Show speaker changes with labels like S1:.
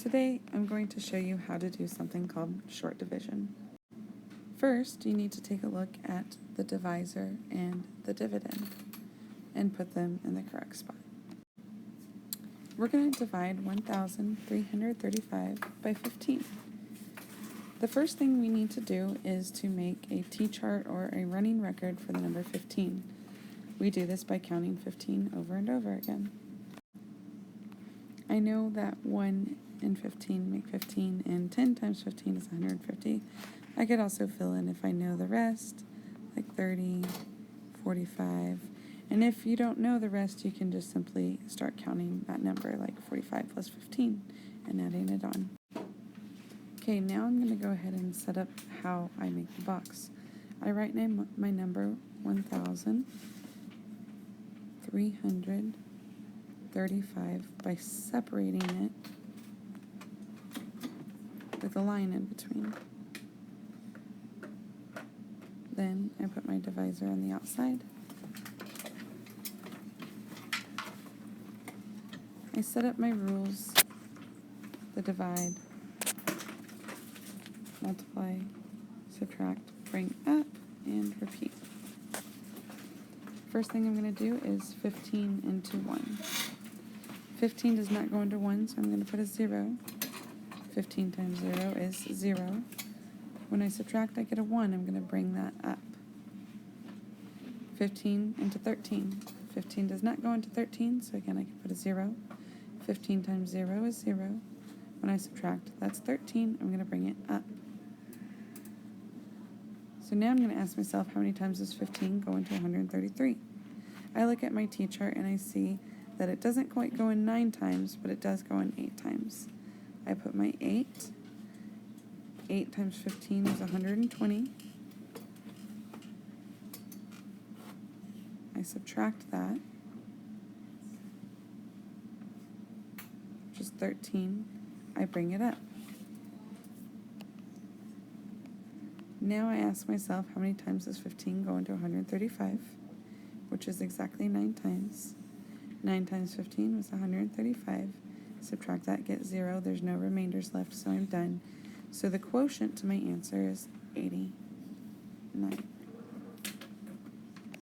S1: Today, I'm going to show you how to do something called short division. First, you need to take a look at the divisor and the dividend and put them in the correct spot. We're going to divide 1,335 by 15. The first thing we need to do is to make a T-chart or a running record for the number 15. We do this by counting 15 over and over again. I know that 1 and 15 make 15, and 10 times 15 is 150. I could also fill in if I know the rest, like 30, 45. And if you don't know the rest, you can just simply start counting that number, like 45 plus 15, and adding it on. Okay, now I'm going to go ahead and set up how I make the box. I write my number 1,335 by separating it with a line in between. Then I put my divisor on the outside. I set up my rules, the divide, multiply, subtract, bring up, and repeat. First thing I'm going to do is 15 into 1. 15 does not go into 1, so I'm going to put a 0. 15 times 0 is 0. When I subtract, I get a 1. I'm going to bring that up. 15 into 13. 15 does not go into 13, so again I can put a 0. 15 times 0 is 0. When I subtract, that's 13. I'm going to bring it up. So now I'm going to ask myself, how many times does 15 go into 133? I look at my T-chart and I see that it doesn't quite go in 9 times, but it does go in 8 times. I put my 8. 8 times 15 is 120. I subtract that, which is 13. I bring it up. Now I ask myself, how many times does 15 go into 135, which is exactly 9 times. 9 times 15 was 135. Subtract that, get 0. There's no remainders left, so I'm done. So the quotient to my answer is 89.